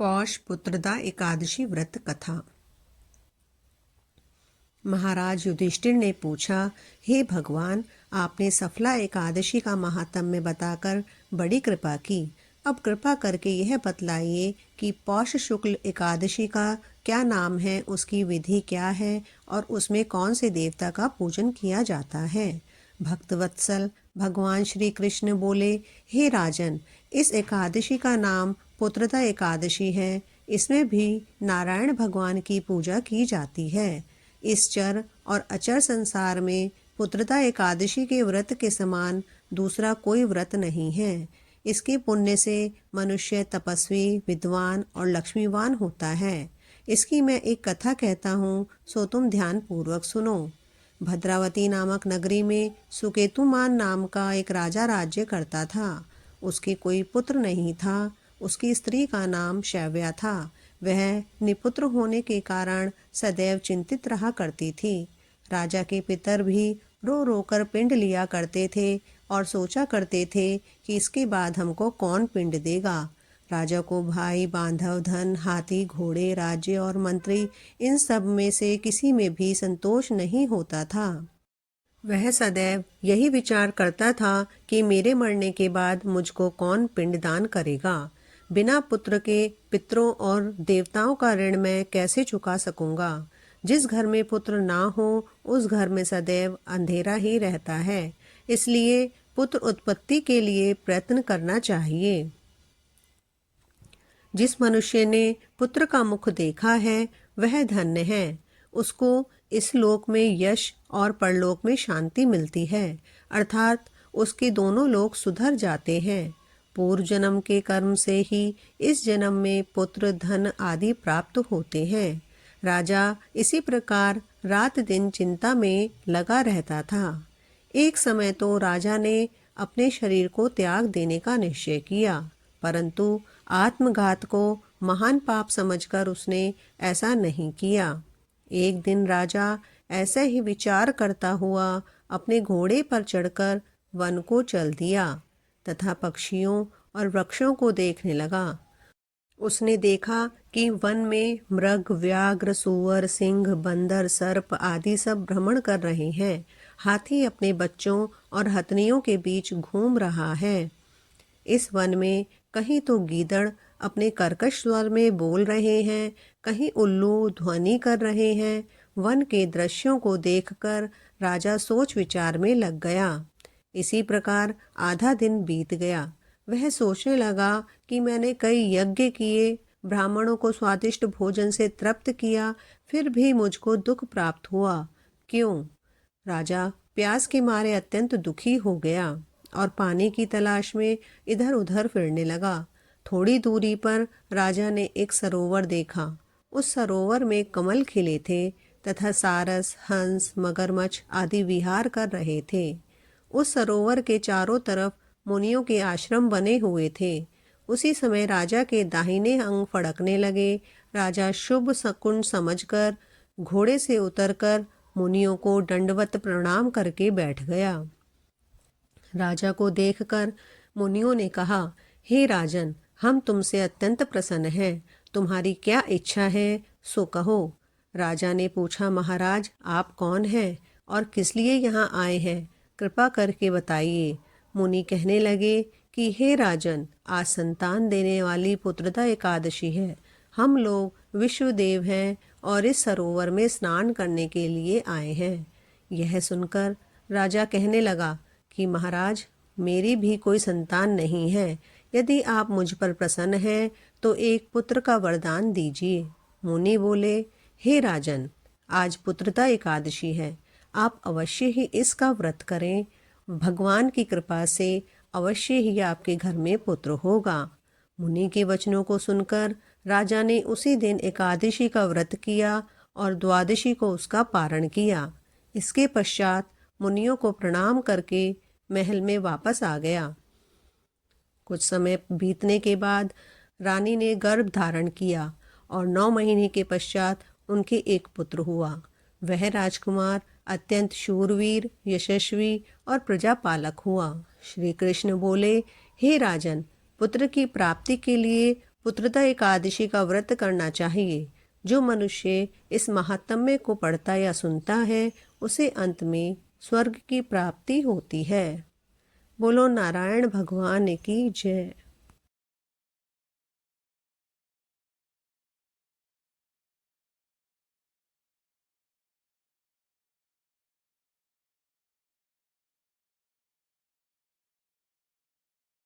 पौष पुत्रदा एकादशी व्रत कथा। महाराज युधिष्ठिर ने पूछा, हे भगवान, आपने सफला एकादशी का महात्म्य बताकर बड़ी कृपा की। अब कृपा करके यह बतलाइए कि पौष शुक्ल एकादशी का क्या नाम है, उसकी विधि क्या है और उसमें कौन से देवता का पूजन किया जाता है। भक्तवत्सल भगवान श्री कृष्ण बोले, हे राजन, इस एकादशी का नाम पुत्रदा एकादशी है। इसमें भी नारायण भगवान की पूजा की जाती है। इस चर और अचर संसार में पुत्रदा एकादशी के व्रत के समान दूसरा कोई व्रत नहीं है। इसके पुण्य से मनुष्य तपस्वी, विद्वान और लक्ष्मीवान होता है। इसकी मैं एक कथा कहता हूँ, सो तुम ध्यान पूर्वक सुनो। भद्रावती नामक नगरी में सुकेतुमान नाम का एक राजा राज्य करता था। उसके कोई पुत्र नहीं था। उसकी स्त्री का नाम शैव्या था। वह निपुत्र होने के कारण सदैव चिंतित रहा करती थी। राजा के पितर भी रो रो कर पिंड लिया करते थे और सोचा करते थे कि इसके बाद हमको कौन पिंड देगा। राजा को भाई, बांधव, धन, हाथी, घोड़े, राज्य और मंत्री, इन सब में से किसी में भी संतोष नहीं होता था। वह सदैव यही विचार करता था कि मेरे मरने के बाद मुझको कौन पिंडदान करेगा। बिना पुत्र के पितरों और देवताओं का ऋण मैं कैसे चुका सकूंगा। जिस घर में पुत्र ना हो उस घर में सदैव अंधेरा ही रहता है। इसलिए पुत्र उत्पत्ति के लिए प्रयत्न करना चाहिए। जिस मनुष्य ने पुत्र का मुख देखा है वह धन्य है। उसको इस लोक में यश और परलोक में शांति मिलती है, अर्थात उसके दोनों लोक सुधर जाते हैं। पूर्व जन्म के कर्म से ही इस जन्म में पुत्र, धन आदि प्राप्त होते हैं। राजा इसी प्रकार रात दिन चिंता में लगा रहता था। एक समय तो राजा ने अपने शरीर को त्याग देने का निश्चय किया, परंतु आत्मघात को महान पाप समझकर उसने ऐसा नहीं किया। एक दिन राजा ऐसे ही विचार करता हुआ अपने घोड़े पर चढ़कर वन को चल दिया तथा पक्षियों और वृक्षों को देखने लगा। उसने देखा कि वन में मृग, व्याघ्र, सूअर, सिंह, बंदर, सर्प आदि सब भ्रमण कर रहे हैं। हाथी अपने बच्चों और हथनियों के बीच घूम रहा है। इस वन में कहीं तो गीदड़ अपने कर्कश स्वर में बोल रहे हैं, कहीं उल्लू ध्वनि कर रहे हैं। वन के दृश्यों को देखकर राजा सोच विचार में लग गया। इसी प्रकार आधा दिन बीत गया। वह सोचने लगा कि मैंने कई यज्ञ किए, ब्राह्मणों को स्वादिष्ट भोजन से तृप्त किया, फिर भी मुझको दुख प्राप्त हुआ। क्यों? राजा प्यास के मारे अत्यंत दुखी हो गया और पानी की तलाश में इधर उधर फिरने लगा। थोड़ी दूरी पर राजा ने एक सरोवर देखा। उस सरोवर में कमल खिले थे तथा सारस, हंस, मगरमच्छ आदि विहार कर रहे थे। उस सरोवर के चारों तरफ मुनियों के आश्रम बने हुए थे। उसी समय राजा के दाहिने अंग फड़कने लगे। राजा शुभ शकुन समझकर घोड़े से उतरकर मुनियों को दंडवत प्रणाम करके बैठ गया। राजा को देखकर मुनियों ने कहा, हे राजन, हम तुमसे अत्यंत प्रसन्न हैं। तुम्हारी क्या इच्छा है सो कहो। राजा ने पूछा, महाराज, आप कौन हैं और किस लिए यहाँ आए हैं? कृपा करके बताइए। मुनि कहने लगे कि हे राजन, आज संतान देने वाली पुत्रदा एकादशी है। हम लोग विश्वदेव हैं और इस सरोवर में स्नान करने के लिए आए हैं। यह सुनकर राजा कहने लगा कि महाराज, मेरी भी कोई संतान नहीं है। यदि आप मुझ पर प्रसन्न हैं तो एक पुत्र का वरदान दीजिए। मुनि बोले, हे राजन, आज पुत्रदा एकादशी है। आप अवश्य ही इसका व्रत करें। भगवान की कृपा से अवश्य ही आपके घर में पुत्र होगा। मुनि के वचनों को सुनकर राजा ने उसी दिन एकादशी का व्रत किया और द्वादशी को उसका पारण किया। इसके पश्चात मुनियों को प्रणाम करके महल में वापस आ गया। कुछ समय बीतने के बाद रानी ने गर्भ धारण किया और 9 महीने के पश्चात उनके एक पुत्र हुआ। वह राजकुमार अत्यंत शूरवीर, यशस्वी और प्रजापालक हुआ। श्री कृष्ण बोले, हे राजन, पुत्र की प्राप्ति के लिए पुत्रदा एकादशी का व्रत करना चाहिए। जो मनुष्य इस महात्म्य को पढ़ता या सुनता है उसे अंत में स्वर्ग की प्राप्ति होती है। बोलो नारायण भगवान की जय।